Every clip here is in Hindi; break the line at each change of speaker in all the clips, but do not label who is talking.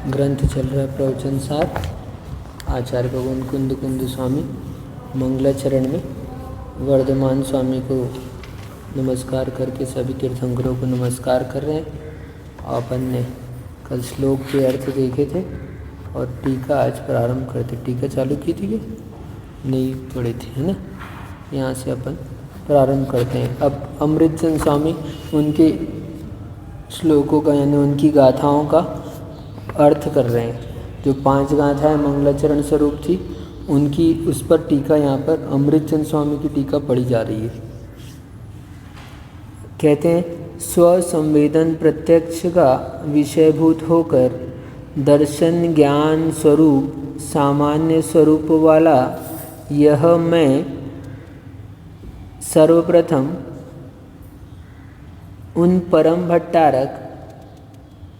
ग्रंथ चल रहा है प्रवचन सार आचार्य भगवान कुंद कुंद स्वामी मंगलाचरण में वर्धमान स्वामी को नमस्कार करके सभी तीर्थंकरों को नमस्कार कर रहे हैं। अपन ने कल श्लोक के अर्थ देखे थे और टीका आज प्रारंभ करते। टीका चालू की थी क्या? नहीं पढ़ी थी, है ना। यहाँ से अपन प्रारंभ करते हैं। अब अमृतचंद स्वामी उनके श्लोकों का यानी उनकी गाथाओं का अर्थ कर रहे हैं। जो 5 गाथाएं मंगलाचरण स्वरूप थी उनकी उस पर टीका यहाँ पर अमृतचंद स्वामी की टीका पढ़ी जा रही है। कहते हैं स्व संवेदन प्रत्यक्ष का विषयभूत होकर दर्शन ज्ञान स्वरूप सामान्य स्वरूप वाला यह मैं सर्वप्रथम उन परम भट्टारक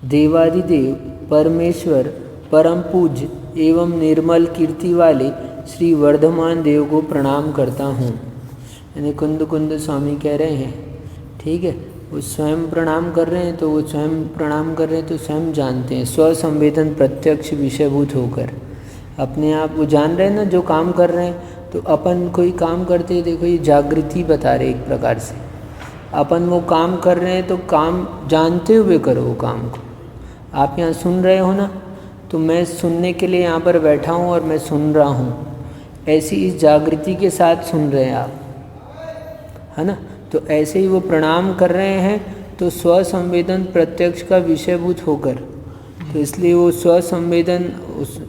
देवादिदेव परमेश्वर परम पूज्य एवं निर्मल कीर्ति वाले श्री वर्धमान देव को प्रणाम करता हूँ। यानी कुंद कुंद स्वामी कह रहे हैं, ठीक है, वो स्वयं प्रणाम कर रहे हैं तो वो स्वयं प्रणाम कर रहे हैं तो स्वयं जानते हैं। स्व संवेदन प्रत्यक्ष विषयभूत होकर अपने आप वो जान रहे हैं ना जो काम कर रहे हैं। तो अपन कोई काम करते हैं, देखो ये जागृति बता रहे एक प्रकार से। अपन वो काम कर रहे हैं तो काम जानते हुए करो वो काम को। आप यहाँ सुन रहे हो ना, तो मैं सुनने के लिए यहाँ पर बैठा हूँ और मैं सुन रहा हूँ, ऐसी इस जागृति के साथ सुन रहे हैं आप, है ना। तो ऐसे ही वो प्रणाम कर रहे हैं तो स्व संवेदन प्रत्यक्ष का विषयभूत होकर, तो इसलिए वो स्व संवेदन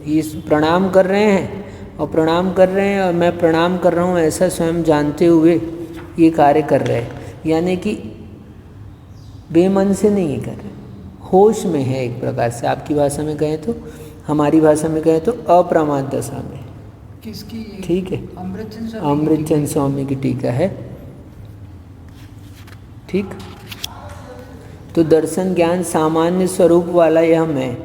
इस प्रणाम कर रहे हैं और प्रणाम कर रहे हैं और मैं प्रणाम कर रहा हूँ ऐसा स्वयं जानते हुए ये कार्य कर रहे हैं। यानी कि बेमन से नहीं कर रहे, होश में है एक प्रकार से। आपकी भाषा में कहें तो, हमारी भाषा में कहें तो अप्रमाद दशा में।
किसकी?
ठीक है, अमृतचंद स्वामी की टीका है। ठीक, तो दर्शन ज्ञान सामान्य स्वरूप वाला यह मैं,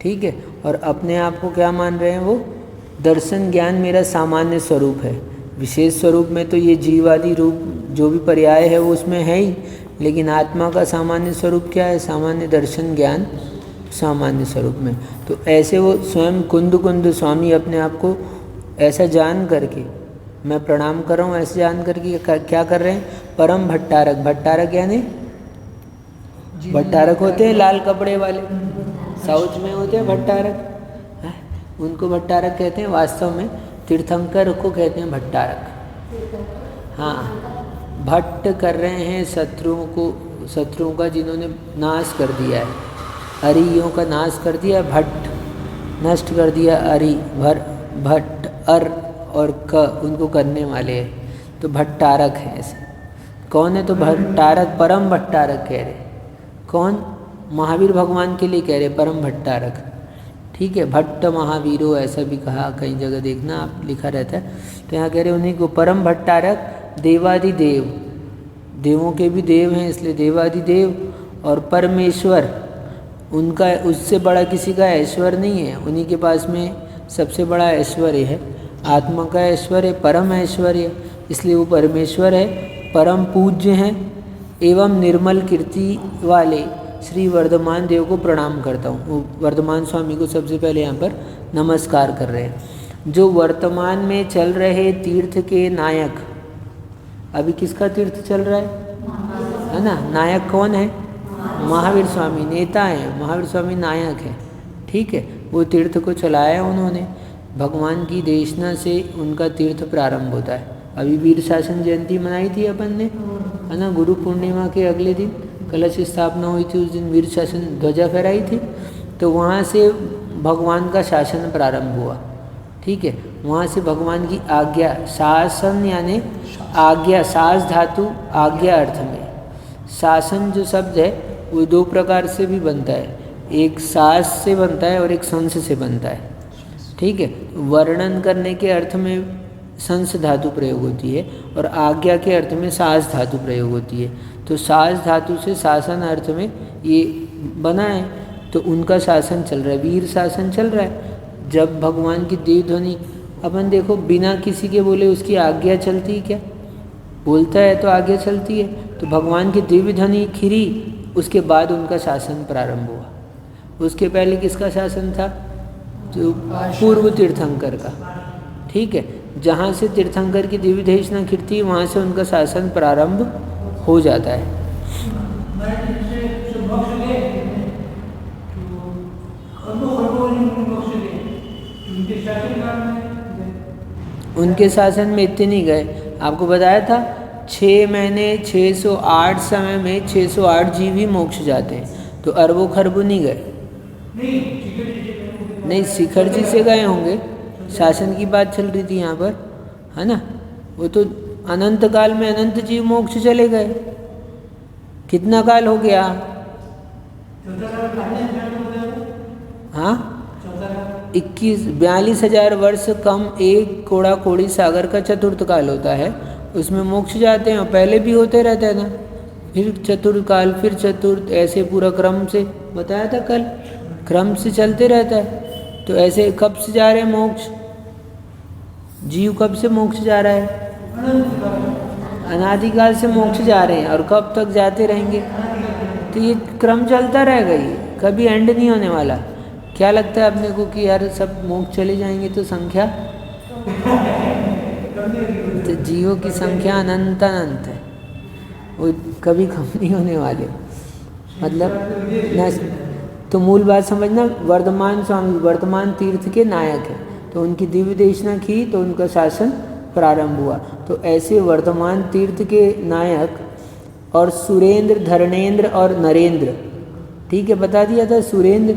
ठीक है। और अपने आप को क्या मान रहे हैं वो? दर्शन ज्ञान मेरा सामान्य स्वरूप है। विशेष स्वरूप में तो ये जीवादि रूप जो भी पर्याय है वो उसमें है ही, लेकिन आत्मा का सामान्य स्वरूप क्या है? सामान्य दर्शन ज्ञान सामान्य स्वरूप में। तो ऐसे वो स्वयं कुंद कुंद स्वामी अपने आप को ऐसा जान करके मैं प्रणाम कर रहा हूँ, ऐसे जान करके क्या कर रहे हैं? परम भट्टारक। भट्टारक यानी भट्टारक होते हैं लाल कपड़े वाले, साउथ में होते हैं भट्टारक, उनको भट्टारक कहते हैं। वास्तव में तीर्थंकर को कहते हैं भट्टारक। हाँ, भट्ट कर रहे हैं शत्रुओं का जिन्होंने नाश कर दिया है, अरियों का नाश कर दिया, भट्ट नष्ट कर दिया, अरि भट्ट अर और क उनको करने वाले हैं, तो भट्टारक है। ऐसे कौन है? तो भट्टारक, परम भट्टारक कह रहे। कौन? महावीर भगवान के लिए कह रहे परम भट्टारक, ठीक है। भट्ट महावीरो ऐसा भी कहा कई जगह, देखना आप लिखा रहता है। तो यहाँ कह रहे उन्हीं को परम भट्टारक देवादिदेव, देवों के भी देव हैं इसलिए देवादिदेव, और परमेश्वर, उनका उससे बड़ा किसी का ऐश्वर्य नहीं है। उन्हीं के पास में सबसे बड़ा ऐश्वर्य है, आत्मा का ऐश्वर्य, परम ऐश्वर्य, इसलिए वो परमेश्वर है, परम पूज्य हैं एवं निर्मल कीर्ति वाले श्री वर्धमान देव को प्रणाम करता हूँ। वो वर्धमान स्वामी को सबसे पहले यहाँ पर नमस्कार कर रहे हैं। जो वर्तमान में चल रहे तीर्थ के नायक, अभी किसका तीर्थ चल रहा है ना? नायक कौन है? महावीर स्वामी नेता हैं, महावीर स्वामी नायक हैं, ठीक है। वो तीर्थ को चलाया उन्होंने, भगवान की देशना से उनका तीर्थ प्रारंभ होता है। अभी वीर शासन जयंती मनाई थी अपन ने, है ना। गुरु पूर्णिमा के अगले दिन कलश स्थापना हुई थी, उस दिन वीर शासन ध्वजा फहराई थी, तो वहाँ से भगवान का शासन प्रारंभ हुआ, ठीक है। वहाँ से भगवान की आज्ञा, शासन यानी आज्ञा, सास धातु आज्ञा अर्थ में। शासन जो शब्द है वो 2 प्रकार से भी बनता है, एक सास से बनता है और एक संस से बनता है, ठीक है। वर्णन करने के अर्थ में संस धातु प्रयोग होती है और आज्ञा के अर्थ में सास धातु प्रयोग होती है। तो सास धातु से शासन अर्थ में ये बना है, तो उनका शासन चल रहा है, वीर शासन चल रहा है। जब भगवान की देव ध्वनि, अपन देखो बिना किसी के बोले उसकी आज्ञा चलती है क्या? बोलता है तो आज्ञा चलती है। तो भगवान की दिव्य ध्वनि खिरी, उसके बाद उनका शासन प्रारंभ हुआ। उसके पहले किसका शासन था? जो पूर्व तीर्थंकर का। ठीक है, जहाँ से तीर्थंकर की दिव्य देशना खिड़ती है वहाँ से उनका शासन प्रारंभ हो जाता है। उनके शासन में इतने नहीं गए, आपको बताया था 6 महीने 608 समय में 608 जीव ही मोक्ष जाते हैं, तो अरबों खरबों नहीं गए। नहीं, शिखर जी से गए होंगे, शासन की बात चल रही थी यहाँ पर, है ना। वो तो अनंत काल में अनंत जीव मोक्ष चले गए। कितना काल हो गया? हाँ, 42,000 वर्ष कम एक कोड़ा कोड़ी सागर का चतुर्थ काल होता है, उसमें मोक्ष जाते हैं। पहले भी होते रहते हैं ना, फिर चतुर्थ काल, फिर चतुर्थ, ऐसे पूरा क्रम से बताया था कल, क्रम से चलते रहता है। तो ऐसे कब से जा रहे हैं मोक्ष? जीव कब से मोक्ष जा रहा है? अनादिकाल से मोक्ष जा रहे हैं, और कब तक जाते रहेंगे? तो ये क्रम चलता रहेगा, ये कभी एंड नहीं होने वाला। क्या लगता है अपने को कि यार सब मोक्ष चले जाएंगे तो संख्या, तो जीवों की संख्या अनंत अनंत है, वो कभी कम नहीं होने वाले। मतलब न, तो मूल बात समझना, वर्धमान स्वामी वर्धमान तीर्थ के नायक है, तो उनकी दिव्य देशना की तो उनका शासन प्रारंभ हुआ। तो ऐसे वर्धमान तीर्थ के नायक और सुरेंद्र, धर्मेंद्र और नरेंद्र, ठीक है, बता दिया था। सुरेंद्र,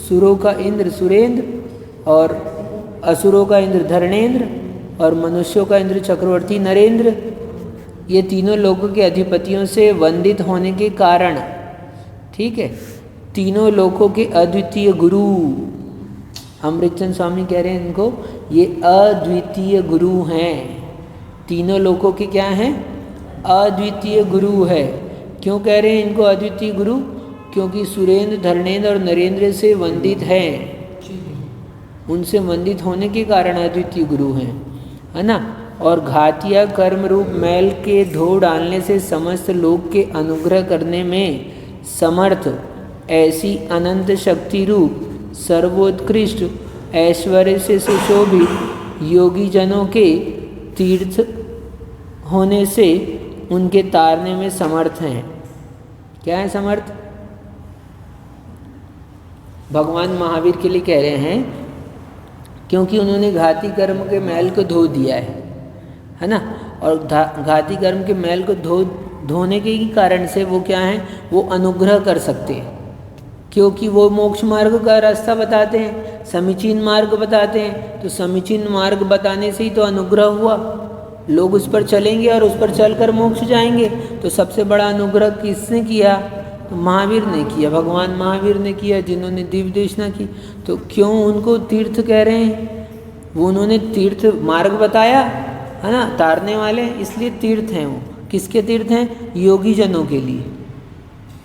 सुरों का इंद्र सुरेंद्र, और असुरों का इंद्र धर्मेंद्र, और मनुष्यों का इंद्र चक्रवर्ती नरेंद्र, ये तीनों लोगों के अधिपतियों से वंदित होने के कारण, ठीक है, तीनों लोगों के अद्वितीय गुरु, अमृतचंद स्वामी कह रहे हैं इनको, ये अद्वितीय गुरु हैं। तीनों लोगों के क्या हैं? अद्वितीय गुरु है। क्यों कह रहे हैं इनको अद्वितीय गुरु? क्योंकि सुरेंद्र, धर्मेंद्र और नरेंद्र से वंदित हैं, उनसे वंदित होने के कारण अद्वितीय गुरु हैं, है ना। और घातिया कर्म रूप मैल के धो डालने से समस्त लोक के अनुग्रह करने में समर्थ ऐसी अनंत शक्ति रूप सर्वोत्कृष्ट ऐश्वर्य से सुशोभित योगी जनों के तीर्थ होने से उनके तारने में समर्थ हैं। क्या है समर्थ? भगवान महावीर के लिए कह रहे हैं, क्योंकि उन्होंने घाती कर्म के मैल को धो दिया है ना। और घाती कर्म के मैल को धोने के ही कारण से वो क्या हैं? वो अनुग्रह कर सकते हैं, क्योंकि वो मोक्ष मार्ग का रास्ता बताते हैं, समीचीन मार्ग बताते हैं। तो समीचीन मार्ग बताने से ही तो अनुग्रह हुआ, लोग उस पर चलेंगे और उस पर चलकर मोक्ष जाएंगे। तो सबसे बड़ा अनुग्रह किसने किया? तो महावीर ने किया, भगवान महावीर ने किया, जिन्होंने दिव्य देशना की। तो क्यों उनको तीर्थ कह रहे हैं? वो उन्होंने तीर्थ मार्ग बताया है ना, तारने वाले, इसलिए तीर्थ हैं वो। किसके तीर्थ हैं? योगी जनों के लिए,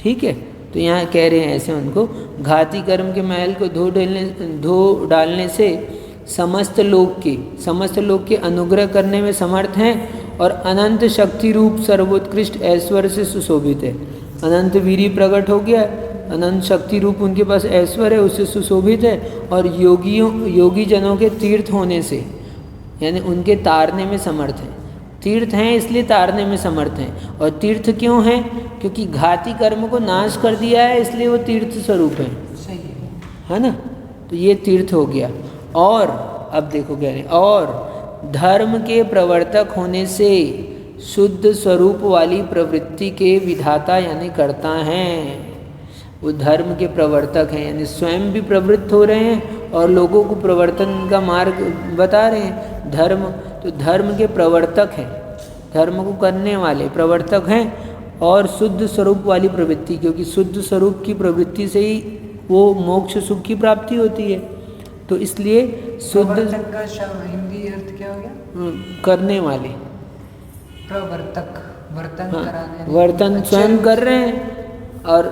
ठीक है। तो यहाँ कह रहे हैं ऐसे उनको, घाती कर्म के मैल को धो डालने से समस्त लोग के अनुग्रह करने में समर्थ हैं, और अनंत शक्ति रूप सर्वोत्कृष्ट ऐश्वर्य से सुशोभित है। अनंत वीरी प्रकट हो गया, अनंत शक्ति रूप उनके पास ऐश्वर्य है, उससे सुशोभित है। और योगी जनों के तीर्थ होने से, यानी उनके तारने में समर्थ है। तीर्थ हैं इसलिए तारने में समर्थ हैं। और तीर्थ क्यों हैं? क्योंकि घाती कर्म को नाश कर दिया है, इसलिए वो तीर्थ स्वरूप है, है ना। तो ये तीर्थ हो गया। और अब देखो कह रहे हैं, और धर्म के प्रवर्तक होने से शुद्ध स्वरूप वाली प्रवृत्ति के विधाता यानी कर्ता हैं। वो धर्म के प्रवर्तक हैं, यानी स्वयं भी प्रवृत्त हो रहे हैं और लोगों को प्रवर्तन का मार्ग बता रहे हैं। धर्म, तो धर्म के प्रवर्तक हैं, धर्म को करने वाले प्रवर्तक हैं। और शुद्ध स्वरूप वाली प्रवृत्ति, क्योंकि शुद्ध स्वरूप की प्रवृत्ति से ही वो मोक्ष सुख की प्राप्ति होती है। तो इसलिए शुद्ध
का हिंदी अर्थ क्या हो गया?
करने वाले,
प्रवर्तक, वर्तन कराने,
वर्तन स्वयं कर रहे हैं और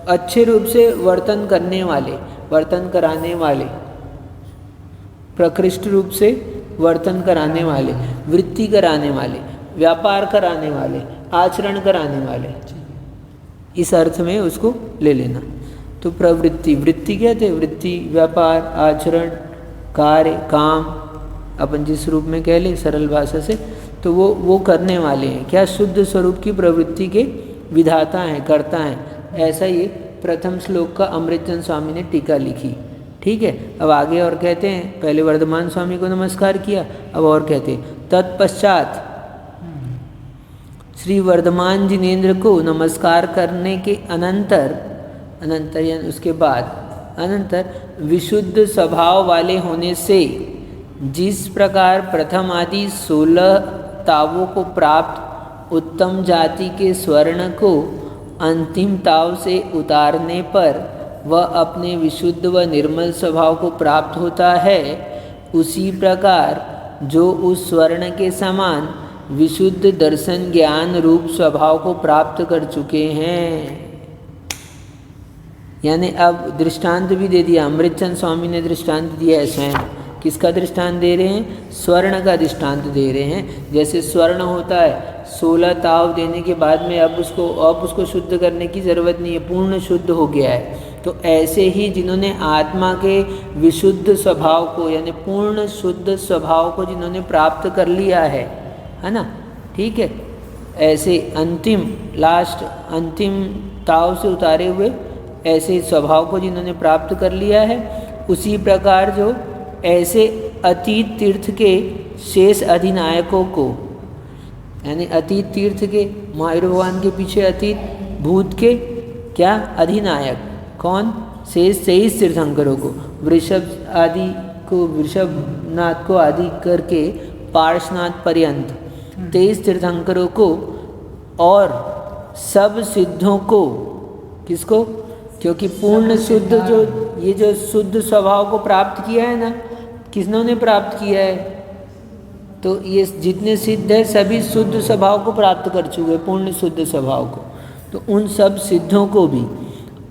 अच्छे रूप से वर्तन करने वाले, वर्तन कराने वाले, प्रकृष्ट रूप से वर्तन कराने वाले, वृत्ति कराने वाले, व्यापार कराने वाले, आचरण कराने वाले, इस अर्थ में उसको ले लेना। तो प्रवृत्ति, वृत्ति कहते हैं, वृत्ति व्यापार, आचरण, कार्य, काम, अपन जिस रूप में कह लें सरल भाषा से, तो वो करने वाले हैं। क्या? शुद्ध स्वरूप की प्रवृत्ति के विधाता हैं, कर्ता हैं। ऐसा ये प्रथम श्लोक का अमृतचंद स्वामी ने टीका लिखी। ठीक है, अब आगे और कहते हैं, पहले वर्धमान स्वामी को नमस्कार किया, अब और कहते हैं तत्पश्चात श्री वर्धमान जिनेन्द्र को नमस्कार करने के अनंतर यानी उसके बाद, अनंतर विशुद्ध स्वभाव वाले होने से जिस प्रकार प्रथम आदि 16 तावों को प्राप्त उत्तम जाति के स्वर्ण को अंतिम ताव से उतारने पर वह अपने विशुद्ध व निर्मल स्वभाव को प्राप्त होता है, उसी प्रकार जो उस स्वर्ण के समान विशुद्ध दर्शन ज्ञान रूप स्वभाव को प्राप्त कर चुके हैं। यानी अब दृष्टांत भी दे दिया, अमृतचंद स्वामी ने दृष्टांत दिया है स्वयं। किसका दृष्टांत दे रहे हैं? स्वर्ण का दृष्टांत दे रहे हैं। जैसे स्वर्ण होता है, 16 ताव देने के बाद में अब उसको शुद्ध करने की ज़रूरत नहीं है, पूर्ण शुद्ध हो गया है। तो ऐसे ही जिन्होंने आत्मा के विशुद्ध स्वभाव को यानी पूर्ण शुद्ध स्वभाव को जिन्होंने प्राप्त कर लिया है ना, ठीक है, ऐसे अंतिम ताव से उतारे हुए ऐसे स्वभाव को जिन्होंने प्राप्त कर लिया है, उसी प्रकार जो ऐसे अतीत तीर्थ के शेष अधिनायकों को, यानी अतीत तीर्थ के महावीर भगवान के पीछे अतीत भूत के क्या अधिनायक कौन? शेष 23 तीर्थंकरों को, वृषभनाथ को आदि करके पार्श्वनाथ पर्यंत 23 तीर्थंकरों को और सब सिद्धों को, किसको? क्योंकि पूर्ण शुद्ध जो शुद्ध स्वभाव को प्राप्त किया है ना, किसने प्राप्त किया है? तो ये जितने सिद्ध है सभी शुद्ध स्वभाव को प्राप्त कर चुके, पूर्ण शुद्ध स्वभाव को। तो उन सब सिद्धों को भी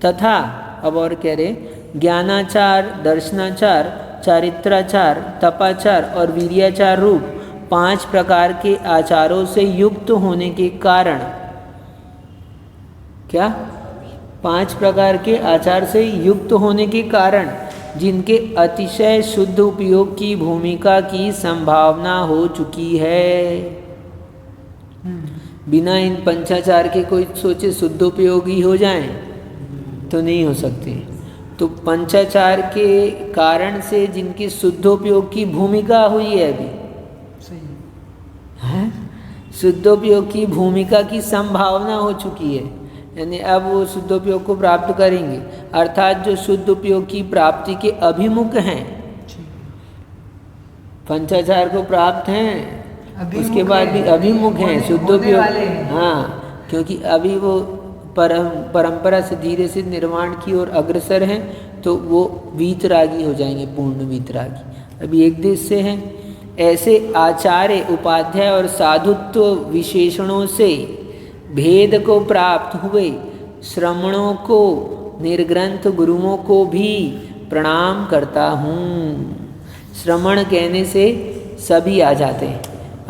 तथा अब और कह रहे ज्ञानाचार, दर्शनाचार, चारित्राचार, तपाचार और वीर्याचार रूप 5 प्रकार के आचारों से युक्त होने के कारण, क्या? 5 प्रकार के आचार से युक्त होने के कारण जिनके अतिशय शुद्ध उपयोग की भूमिका की संभावना हो चुकी है। बिना इन पंचाचार के कोई सोचे शुद्ध उपयोगी हो जाए तो नहीं हो सकते। तो पंचाचार के कारण से जिनकी शुद्धोपयोग की भूमिका हुई है अभी, है शुद्धोपयोग की भूमिका की संभावना हो चुकी है, यानी अब वो शुद्धोपयोग को प्राप्त करेंगे। अर्थात जो शुद्ध उपयोग की प्राप्ति के अभिमुख हैं, पंचाचार को प्राप्त हैं, उसके बाद भी अभिमुख हैं शुद्धोपयोग। हाँ, क्योंकि अभी वो परंपरा से धीरे से निर्वाण की ओर अग्रसर हैं, तो वो वीतरागी हो जाएंगे, पूर्ण वीतरागी। अभी एक देश से हैं। ऐसे आचार्य, उपाध्याय और साधुत्व विशेषणों से भेद को प्राप्त हुए श्रमणों को, निर्ग्रंथ गुरुओं को भी प्रणाम करता हूँ। श्रमण कहने से सभी आ जाते हैं,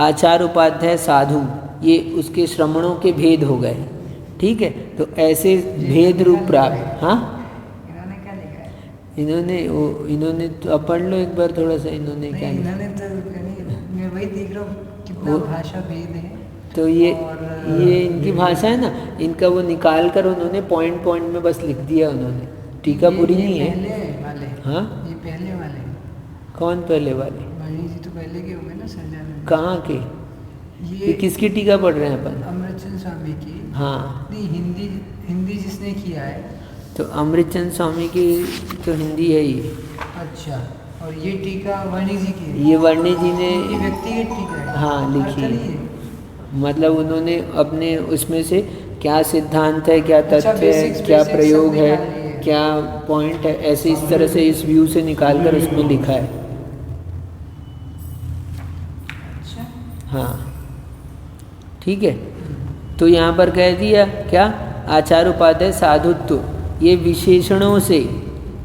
आचार्य, उपाध्याय, साधु, ये उसके श्रमणों के भेद हो गए। ठीक है, तो ऐसे भेद रूप प्राप्त। हाँ,
इन्होंने क्या लिखा है?
इन्होंने तो पढ़ लो एक बार थोड़ा सा। इन्होंने क्या लिखा?
इन्होंने तो मैं वही देख रहा हूँ कितना भाषा भेद है।
तो ये इनकी भाषा है ना, इनका वो निकाल कर उन्होंने पॉइंट में बस लिख दिया उन्होंने। टीका पूरी नहीं है।
पहले वाले,
हाँ,
ये पहले वाले।
कौन पहले वाले?
वाणी जी तो पहले के होंगे ना सर?
कहाँ के? ये किसकी टीका पढ़ रहे हैं अपन?
अमृतचंद स्वामी की।
हाँ,
नहीं, हिंदी जिसने किया है
तो अमृतचंद स्वामी की तो हिंदी है ये।
अच्छा, और ये टीका वाणी जी की है?
ये वाणी जी ने
व्यक्तिगत टीका है।
हाँ लिखी है। मतलब उन्होंने अपने उसमें से क्या सिद्धांत है, क्या तथ्य है, क्या प्रयोग है, क्या पॉइंट है, ऐसे इस तरह से इस व्यू से निकाल कर उसमें लिखा है।
अच्छा,
हाँ, ठीक है। तो यहाँ पर कह दिया क्या? आचार, उपाध्याय, साधुत्व, ये विशेषणों से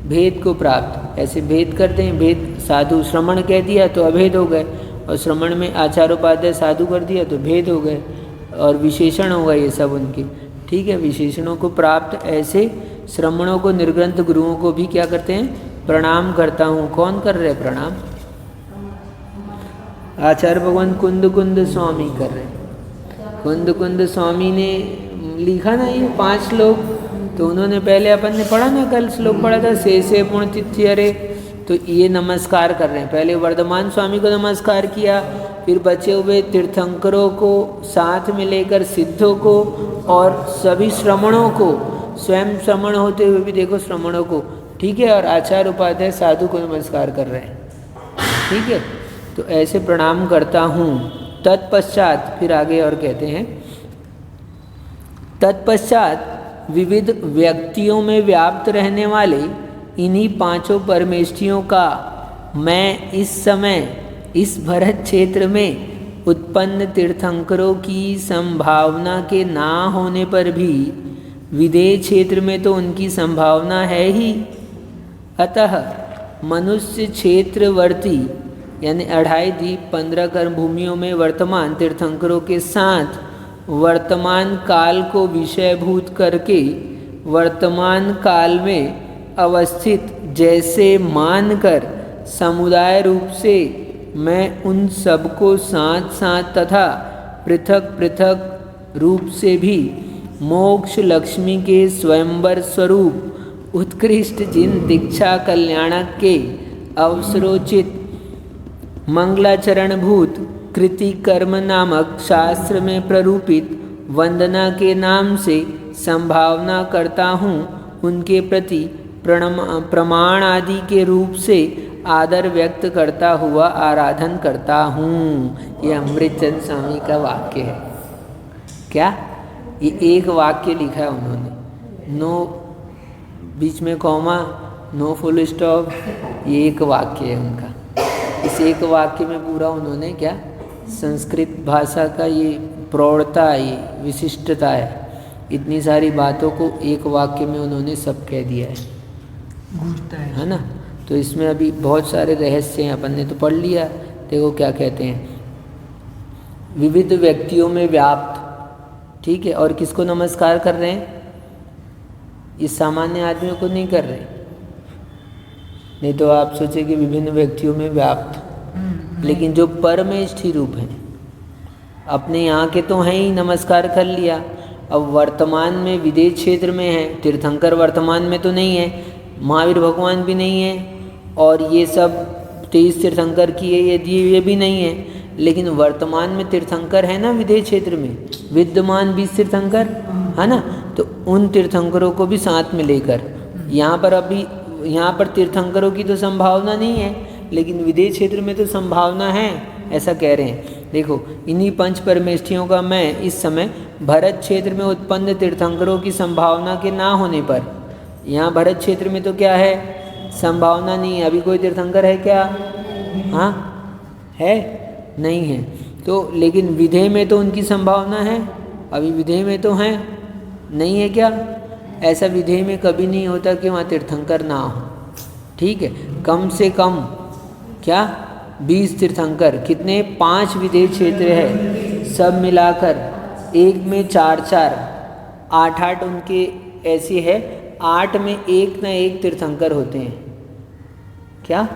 भेद को प्राप्त, ऐसे भेद करते हैं। भेद साधु, श्रमण कह दिया तो अभेद हो गए, और श्रमण में आचार, उपाध्याय, साधु कर दिया तो भेद हो गए, और विशेषण हो गए ये सब उनके। ठीक है, विशेषणों को प्राप्त ऐसे श्रमणों को, निर्ग्रंथ गुरुओं को भी क्या करते हैं, प्रणाम करता हूँ। कौन कर रहे प्रणाम? आचार्य भगवान कुंद कुंद स्वामी कर रहे हैं। कुंद कुंद स्वामी ने लिखा ना ये 5 श्लोक, तो उन्होंने पहले अपन ने पढ़ा ना, कल श्लोक पढ़ा था, से पुण्यतिथ्यरे, तो ये नमस्कार कर रहे हैं। पहले वर्धमान स्वामी को नमस्कार किया, फिर बचे हुए तीर्थंकरों को साथ में लेकर सिद्धों को और सभी श्रमणों को, स्वयं श्रमण होते हुए भी देखो श्रमणों को, ठीक है, और आचार्य उपाध्याय साधु को नमस्कार कर रहे हैं, ठीक है। तो ऐसे प्रणाम करता हूँ। तत्पश्चात फिर आगे और कहते हैं, तत्पश्चात विविध व्यक्तियों में व्याप्त रहने वाले इन्हीं 5 परमेष्ठियों का मैं इस समय इस भरत क्षेत्र में उत्पन्न तीर्थंकरों की संभावना के ना होने पर भी विदेह क्षेत्र में तो उनकी संभावना है ही। अतः मनुष्य क्षेत्रवर्ती यानी 2.5 द्वीप 15 कर्म भूमियों में वर्तमान तीर्थंकरों के साथ वर्तमान काल को विषयभूत करके वर्तमान काल में अवस्थित जैसे मानकर समुदाय रूप से मैं उन सबको साथ साथ तथा पृथक पृथक रूप से भी मोक्ष लक्ष्मी के स्वयंवर स्वरूप उत्कृष्ट जिन दीक्षा कल्याणक के अवसरोचित मंगलाचरणभूत कृति कर्म नामक शास्त्र में प्ररूपित वंदना के नाम से संभावना करता हूँ, उनके प्रति प्रमाण आदि के रूप से आदर व्यक्त करता हुआ आराधन करता हूँ। ये अमृतचंद स्वामी का वाक्य है। क्या ये एक वाक्य लिखा है उन्होंने, नो बीच में कॉमा, नो फुल स्टॉप, ये एक वाक्य है उनका। इस एक वाक्य में पूरा उन्होंने क्या संस्कृत भाषा का ये प्रौढ़ता, ये विशिष्टता है, इतनी सारी बातों को एक वाक्य में उन्होंने सब कह दिया है ना। तो इसमें अभी बहुत सारे रहस्य हैं, अपन ने तो पढ़ लिया। देखो क्या कहते हैं, विविध व्यक्तियों में व्याप्त, ठीक है। और किसको नमस्कार कर रहे हैं? इस सामान्य आदमियों को नहीं कर रहे, नहीं तो आप सोचे कि विभिन्न व्यक्तियों में व्याप्त, लेकिन जो परमेष्ठी रूप हैं, अपने यहाँ के तो हैं ही, नमस्कार कर लिया। अब वर्तमान में विदेश क्षेत्र में है, तीर्थंकर वर्तमान में तो नहीं है, महावीर भगवान भी नहीं है, और ये सब 23 तीर्थंकर की है ये भी नहीं है, लेकिन वर्तमान में तीर्थंकर है ना विदेश क्षेत्र में, विद्यमान 20 तीर्थंकर है ना। तो उन तीर्थंकरों को भी साथ में लेकर यहाँ पर, अभी यहाँ पर तीर्थंकरों की तो संभावना नहीं है, लेकिन विदेश क्षेत्र में तो संभावना है, ऐसा कह रहे हैं। देखो, इन्हीं 5 परमेष्ठियों का मैं इस समय भरत क्षेत्र में उत्पन्न तीर्थंकरों की संभावना के ना होने पर, यहाँ भरत क्षेत्र में तो क्या है, संभावना नहीं है। अभी कोई तीर्थंकर है क्या? हाँ है, नहीं है। तो लेकिन विदेह में तो उनकी संभावना है, अभी विदेह में तो हैं, नहीं है क्या? ऐसा विदेह में कभी नहीं होता कि वहाँ तीर्थंकर ना हो, ठीक है। कम से कम क्या 20 तीर्थंकर, कितने 5 विदेह क्षेत्र है, सब मिलाकर एक में 4-4, 8-8 उनके ऐसे है, 8 में एक ना एक तीर्थंकर होते हैं। क्या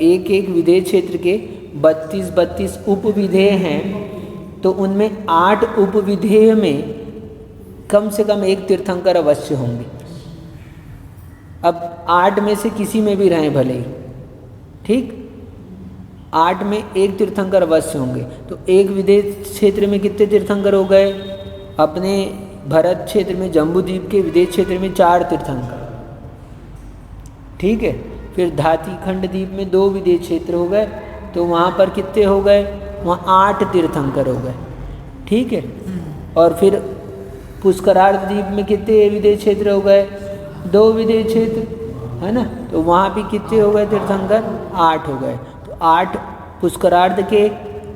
एक एक विदेह क्षेत्र के 32 उपविधेय हैं, तो उनमें 8 उपविधेय में कम से कम एक तीर्थंकर अवश्य होंगे। अब 8 में से किसी में भी रहें भले ही, ठीक, 8 में एक तीर्थंकर अवश्य होंगे। तो एक विदेश क्षेत्र में कितने तीर्थंकर हो गए? अपने भरत क्षेत्र में, जम्बूद्वीप के विदेश क्षेत्र में 4 तीर्थंकर, ठीक है। फिर धाती खंड द्वीप में 2 विदेश क्षेत्र हो गए, तो वहाँ पर कितने हो गए? वहाँ 8 तीर्थंकर हो गए, ठीक है। और फिर पुष्करार्ध द्वीप में कितने विदेश क्षेत्र हो गए? 2 विदेश क्षेत्र, है ना। तो वहाँ भी कितने हो गए तीर्थंकर? 8 हो गए। तो 8 पुष्करार्ध के,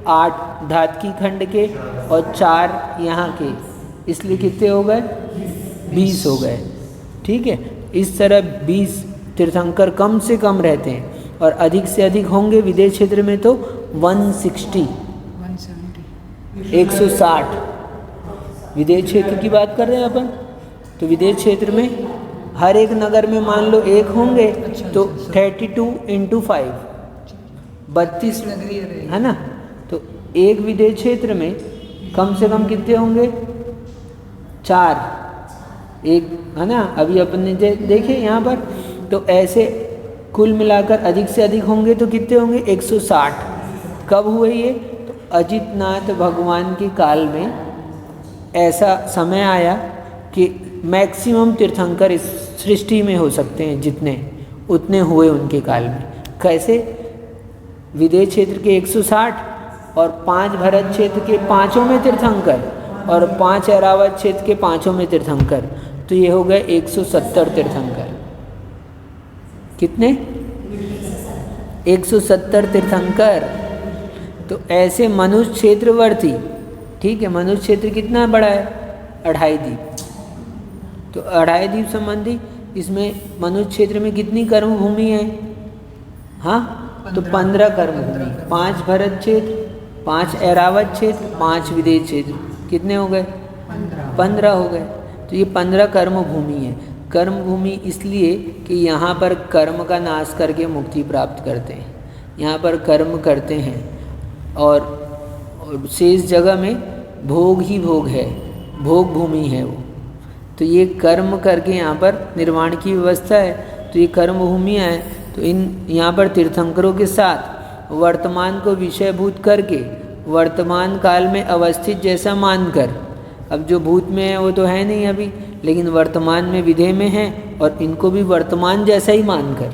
8 धातकी खंड के और 4 यहाँ के, इसलिए कितने हो गए? 20 हो गए, ठीक है। इस तरह 20 तीर्थंकर कम से कम रहते हैं, और अधिक से अधिक होंगे विदेश क्षेत्र में तो 160 160 विदेश क्षेत्र की बात कर रहे हैं अपन, तो विदेश क्षेत्र में हर एक नगर में मान लो एक होंगे, तो 32 × 5 32
नगरीय रहेगी।
है ना। तो एक विदेश क्षेत्र में कम से कम कितने होंगे? 4 एक, है ना। अभी अपने देखे यहाँ पर, तो ऐसे कुल मिलाकर अधिक से अधिक होंगे तो कितने होंगे? 160। कब हुए ये? तो अजितनाथ भगवान के काल में ऐसा समय आया कि मैक्सिमम तीर्थंकर इस सृष्टि में हो सकते हैं, जितने उतने हुए उनके काल में। कैसे? विदेश क्षेत्र के 160 और 5 भरत क्षेत्र के 5 में तीर्थंकर और 5 ऐरावत क्षेत्र के 5 में तीर्थंकर, तो ये हो गए 170 तीर्थंकर। कितने? 170 तीर्थंकर। तो ऐसे मनुष्य क्षेत्रवर्ती, ठीक है, मनुष्य क्षेत्र कितना बड़ा है? 2.5 द्वीप। तो 2.5 द्वीप संबंधी इसमें मनुष्य क्षेत्र में कितनी कर्मभूमि है? हाँ, तो 15 कर्मभूमि। 5 भरत क्षेत्र, 5 ऐरावत क्षेत्र, 5 विदेश क्षेत्र, कितने हो गए? 15 हो गए। तो ये 15 कर्मभूमि है। कर्मभूमि इसलिए कि यहाँ पर कर्म का नाश करके मुक्ति प्राप्त करते हैं, यहाँ पर कर्म करते हैं, और शेष जगह में भोग ही भोग है, भोग भूमि है वो। तो ये कर्म करके यहाँ पर निर्वाण की व्यवस्था है, तो ये कर्म भूमियाँ हैं। तो इन यहाँ पर तीर्थंकरों के साथ वर्तमान को विषयभूत करके वर्तमान काल में अवस्थित जैसा मानकर, अब जो भूत में है वो तो है नहीं अभी, लेकिन वर्तमान में विधेय में है, और इनको भी वर्तमान जैसा ही मानकर,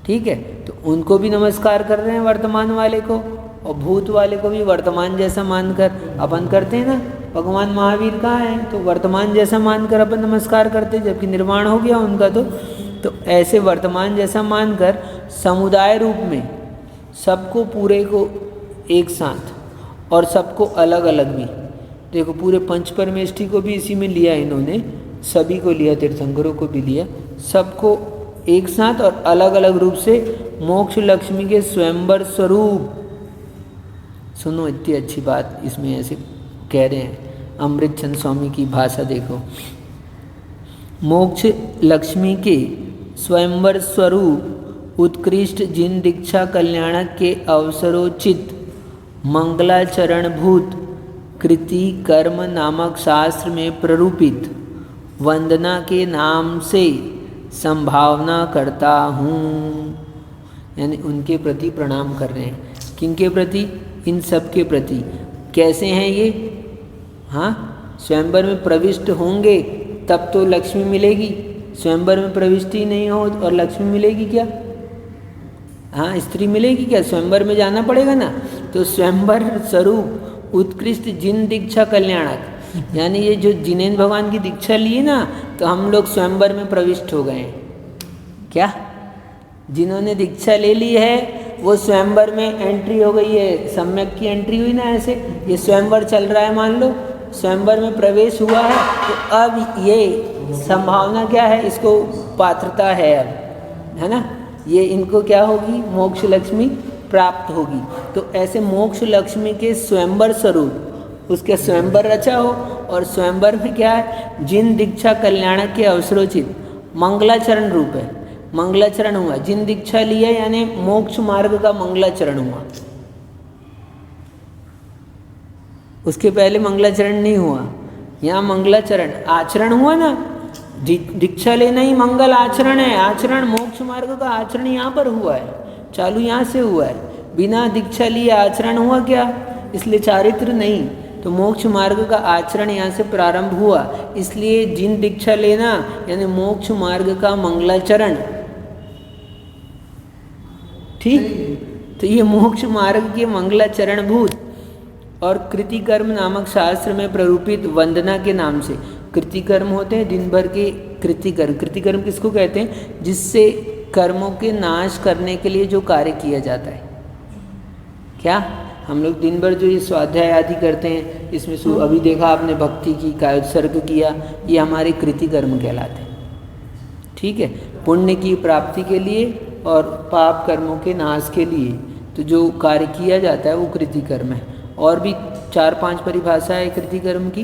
ठीक है, तो उनको भी नमस्कार कर रहे हैं वर्तमान वाले को, और भूत वाले को भी वर्तमान जैसा मानकर अपन करते हैं ना। भगवान महावीर कहाँ हैं? तो वर्तमान जैसा मानकर अपन नमस्कार करते हैं, जबकि निर्वाण हो गया उनका। तो ऐसे वर्तमान जैसा मानकर समुदाय रूप में सबको, पूरे को एक साथ और सबको अलग अलग भी, देखो पूरे पंच परमेष्ठी को भी इसी में लिया इन्होंने, सभी को लिया, तीर्थंकरों को भी लिया, सबको एक साथ और अलग अलग रूप से मोक्ष लक्ष्मी के स्वयंवर स्वरूप। सुनो, इतनी अच्छी बात इसमें ऐसे कह रहे हैं, अमृत चंद स्वामी की भाषा देखो। मोक्ष लक्ष्मी के स्वयंवर स्वरूप उत्कृष्ट जिन दीक्षा कल्याणक के अवसरोचित मंगलाचरण भूत कृति कर्म नामक शास्त्र में प्ररूपित वंदना के नाम से संभावना करता हूँ। यानी उनके प्रति प्रणाम कर रहे हैं। किनके प्रति? इन सब के प्रति। कैसे हैं ये? हाँ, स्वयंवर में प्रविष्ट होंगे तब तो लक्ष्मी मिलेगी, स्वयंवर में प्रविष्टि नहीं हो और लक्ष्मी मिलेगी क्या? हाँ, स्त्री मिलेगी क्या? स्वयंवर में जाना पड़ेगा ना। तो स्वयंवर स्वरूप उत्कृष्ट जिन दीक्षा कल्याणक, यानी ये जो जिनेन्द्र भगवान की दीक्षा ली ना, तो हम लोग स्वयंवर में प्रविष्ट हो गए हैं। क्या? जिन्होंने दीक्षा ले ली है वो स्वयंवर में एंट्री हो गई है, सम्यक की एंट्री हुई ना। ऐसे ये स्वयंवर चल रहा है, मान लो स्वयंवर में प्रवेश हुआ है, तो अब ये संभावना क्या है? इसको पात्रता है अब, है ना। ये इनको क्या होगी? मोक्ष लक्ष्मी प्राप्त होगी। तो ऐसे मोक्ष लक्ष्मी के स्वयंवर स्वरूप, उसके स्वयंवर रचा हो, और स्वयंवर में क्या है? जिन दीक्षा कल्याण के अवसरोचित मंगलाचरण रूप है, मंगलाचरण हुआ। जिन दीक्षा ली है यानी मोक्ष मार्ग का मंगलाचरण हुआ। उसके पहले मंगलाचरण नहीं हुआ, यहाँ मंगलाचरण आचरण हुआ ना। दीक्षा लेना ही मंगल आचरण है। आचरण मोक्ष मार्ग का आचरण यहाँ पर हुआ है, चालू यहाँ से हुआ है। बिना दीक्षा लिए आचरण हुआ क्या? इसलिए चारित्र नहीं, तो मोक्ष मार्ग का आचरण यहाँ से प्रारंभ हुआ। इसलिए जिन दीक्षा लेना यानी मोक्ष मार्ग का मंगलाचरण, ठीक। तो ये मोक्ष मार्ग के मंगलाचरण भूत और कृतिकर्म नामक शास्त्र में प्ररूपित वंदना के नाम से। कृतिकर्म होते हैं दिन भर के कृतिकर्म। कृतिकर्म किसको कहते हैं? जिससे कर्मों के नाश करने के लिए जो कार्य किया जाता है। क्या हम लोग दिन भर जो ये स्वाध्याय आदि करते हैं, इसमें अभी देखा आपने भक्ति की, कायोत्सर्ग किया, ये हमारे कृतिकर्म कहलाते हैं। ठीक है, पुण्य की प्राप्ति के लिए और पाप कर्मों के नाश के लिए तो जो कार्य किया जाता है वो कृतिकर्म है। और भी 4-5 परिभाषा है कृतिकर्म की।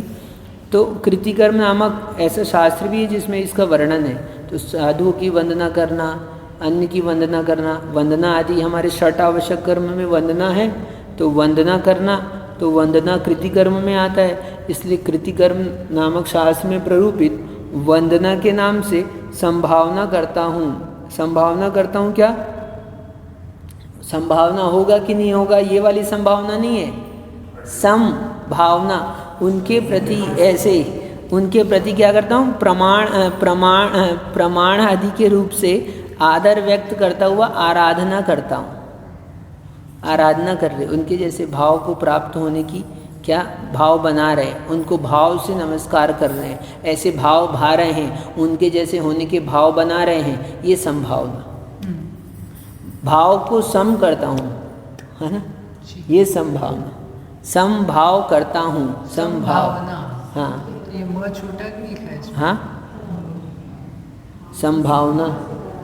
तो कृतिकर्म नामक ऐसा शास्त्र भी है जिसमें इसका वर्णन है। तो साधुओं की वंदना करना, अन्य की वंदना करना, वंदना आदि हमारे षट आवश्यक कर्म में वंदना है, तो वंदना करना, तो वंदना कृतिकर्म में आता है। इसलिए कृतिकर्म नामक शास्त्र में प्ररूपित वंदना के नाम से संभावना करता हूँ। संभावना करता हूँ क्या? संभावना होगा कि नहीं होगा ये वाली संभावना नहीं है, संभावना उनके प्रति ऐसे, उनके प्रति क्या करता हूँ? प्रमाण आदि के रूप से आदर व्यक्त करता हुआ आराधना करता हूँ। आराधना कर रहे, उनके जैसे भाव को प्राप्त होने की क्या भाव बना रहे, उनको भाव से नमस्कार कर रहे हैं, ऐसे भाव भा रहे हैं, उनके जैसे होने के भाव बना रहे हैं, ये संभावना। भाव को सम करता हूँ, है ना, ये संभावना। समभाव करता हूँ, संभावना। हाँ,
ये म छोटा लिखा है इसमें।
हाँ, संभावना,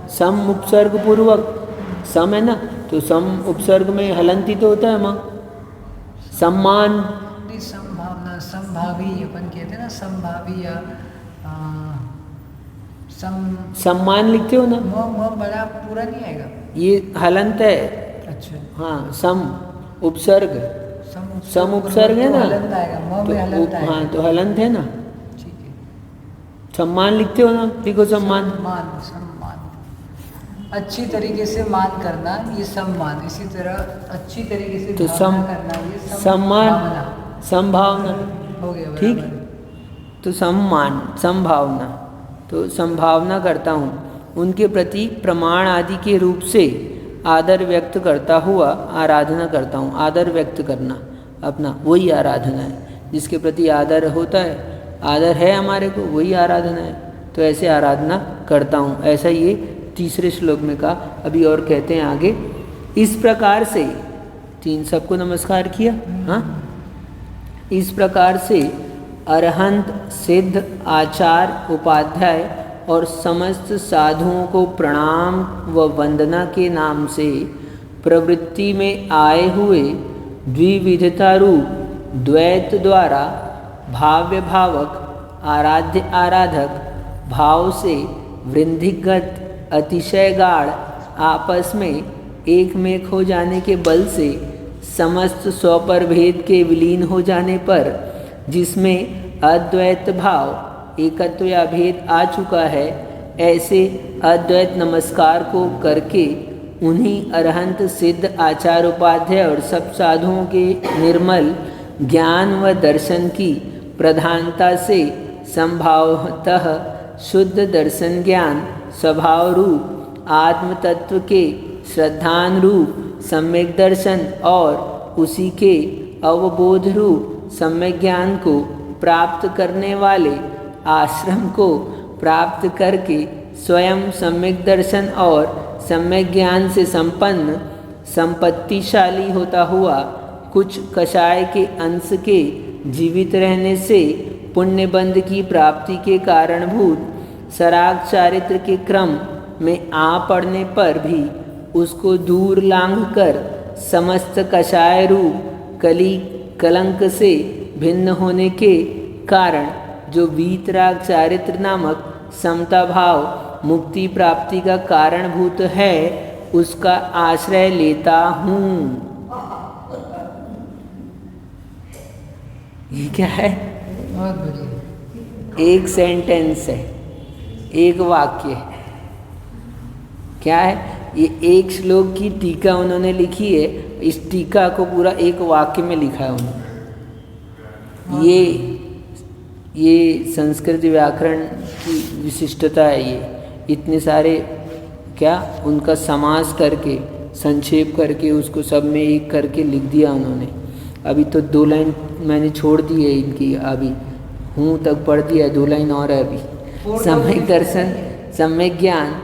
सम उपसर्ग पूर्वक, सम है ना, तो सम उपसर्ग में हलंती तो होता है माँ। सम्मान,
संभावना, संभावी अपन कहते हैं ना, संभावी या
सम्मान लिखते हो ना,
म बड़ा पूरा नहीं आएगा,
ये हलंत है।
अच्छा,
हाँ, सम उपसर्ग, सम उपसर्ग है ना,
हलंत आएगा, म में हलंत आएगा।
हाँ, तो हलंत है ना।
ठीक है,
सम्मान लिखते हो ना, लिखो सम्मान।
सम्मान, अच्छी तरीके से मान करना, ये सम्मान। इसी तरह अच्छी तरीके से
तो
भावना करना, ये
सम्मान, संभावना
हो गया,
ठीक। तो सम्मान, संभावना, तो संभावना करता हूँ, उनके प्रति प्रमाण आदि के रूप से आदर व्यक्त करता हुआ आराधना करता हूँ। आदर व्यक्त करना अपना, वही आराधना है। जिसके प्रति आदर होता है, आदर है हमारे को, वही आराधना है। तो ऐसे आराधना करता हूँ, ऐसा ये तीसरे श्लोक में कहा। अभी और कहते हैं आगे, इस प्रकार से, तीन सबको नमस्कार किया, हाँ, इस प्रकार से अरहंत, सिद्ध, आचार्य, उपाध्याय और समस्त साधुओं को प्रणाम व वंदना के नाम से प्रवृत्ति में आए हुए द्विविधता रूप द्वैत द्वारा भाव्य भावक, आराध्य आराधक भाव से वृद्धिगत अतिशय गाढ़ आपस में एकमेक हो जाने के बल से समस्त स्वपर भेद के विलीन हो जाने पर, जिसमें अद्वैत भाव एकत्व या भेद आ चुका है, ऐसे अद्वैत नमस्कार को करके उन्हीं अरहंत, सिद्ध, आचार, उपाध्याय और सब साधुओं के निर्मल ज्ञान व दर्शन की प्रधानता से संभावतः शुद्ध दर्शन ज्ञान स्वभाव रूप आत्म तत्व के श्रद्धानुरूप सम्यक दर्शन और उसी के अवबोध रूप सम्यक ज्ञान को प्राप्त करने वाले आश्रम को प्राप्त करके स्वयं सम्यक दर्शन और सम्यक ज्ञान से संपन्न संपत्तिशाली होता हुआ कुछ कषाय के अंश के जीवित रहने से पुण्य बंध की प्राप्ति के कारणभूत सराग चारित्र के क्रम में आ पड़ने पर भी उसको दूर लांघ कर समस्त कषाय रूप कली कलंक से भिन्न होने के कारण जो वीतराग चारित्र नामक समता भाव मुक्ति प्राप्ति का कारणभूत है, उसका आश्रय लेता हूँ। ये क्या है?
बहुत बढ़िया,
एक सेंटेंस है, एक वाक्य है। क्या है? ये एक श्लोक की टीका उन्होंने लिखी है। इस टीका को पूरा एक वाक्य में लिखा है उन्होंने। ये संस्कृत व्याकरण की विशिष्टता है। ये इतने सारे क्या उनका समास करके संक्षेप करके उसको सब में एक करके लिख दिया उन्होंने। अभी तो 2 लाइन मैंने छोड़ दी है इनकी, अभी हूँ तक पढ़ दिया है, 2 लाइन और है अभी। सम्यक दर्शन, सम्यक ज्ञान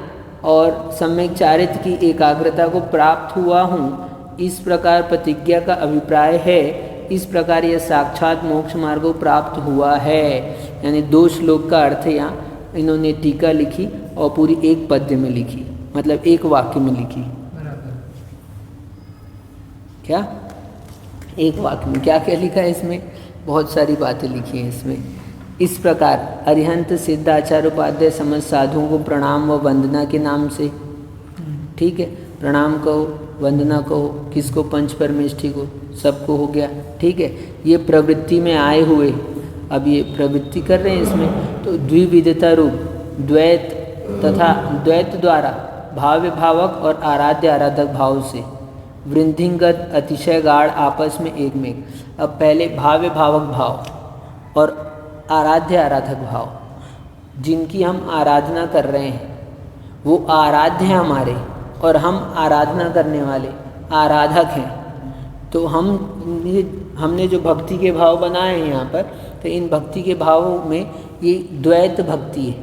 और सम्यक चारित्र की एकाग्रता को प्राप्त हुआ हूँ, इस प्रकार प्रतिज्ञा का अभिप्राय है। इस प्रकार यह साक्षात मोक्ष मार्ग को प्राप्त हुआ है। यानी 2 श्लोक का अर्थ है। यहाँ इन्होंने टीका लिखी और पूरी एक पद्य में लिखी, मतलब एक वाक्य में लिखी।
बराबर।
क्या एक वाक्य में क्या क्या लिखा है? इसमें बहुत सारी बातें लिखी हैं इसमें। इस प्रकार अरिहंत सिद्ध आचार्य उपाध्याय समस्त साधुओं को प्रणाम व वंदना के नाम से, ठीक है, प्रणाम कहो, वंदना कहो, किसको, पंच परमेष्ठी को, सबको हो गया, ठीक है। ये प्रवृत्ति में आए हुए, अब ये प्रवृत्ति कर रहे हैं इसमें, तो द्विविधता रूप द्वैत तथा द्वैत द्वारा भाव्य भावक और आराध्य आराधक भाव से वृद्धिंगत अतिशय गाढ़ आपस में एक में। अब पहले भाव्य भावक भाव और आराध्य आराधक भाव, जिनकी हम आराधना कर रहे हैं वो आराध्य हैं हमारे, और हम आराधना करने वाले आराधक हैं। तो हमने जो भक्ति के भाव बनाए हैं यहाँ पर, तो इन भक्ति के भावों में ये द्वैत भक्ति है,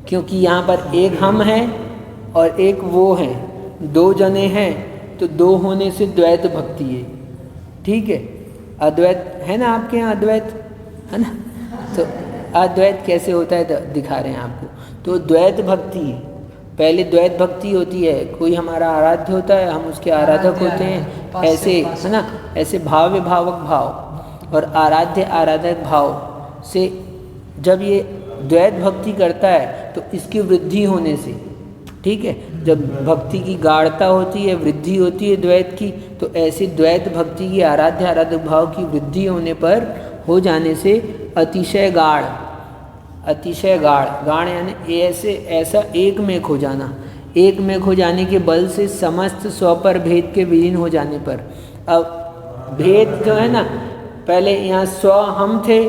क्योंकि यहाँ पर एक हम हैं और एक वो हैं, दो जने हैं, तो दो होने से द्वैत भक्ति है, ठीक है। अद्वैत है ना आपके यहाँ, अद्वैत है ना, तो अद्वैत कैसे होता है तो दिखा रहे हैं आपको। तो द्वैत भक्ति है, पहले द्वैत भक्ति होती है, कोई हमारा आराध्य होता है, हम उसके आराधक होते हैं, ऐसे है ना, ऐसे भाव्य भावक भाव और आराध्य आराधक भाव से जब ये द्वैत भक्ति करता है तो इसकी वृद्धि होने से, ठीक है, जब भक्ति की गाढ़ता होती है, वृद्धि होती है द्वैत की, तो ऐसे द्वैत भक्ति की आराध्य आराधक भाव की वृद्धि होने पर, हो जाने से अतिशय गाढ़, अतिशय गाढ़, गाढ़ यानी ऐसे ऐसा एक में खो जाना, एक में खो जाने के बल से समस्त स्वपर भेद के विलीन हो जाने पर। अब भेद जो है ना, पहले यहाँ स्व हम थे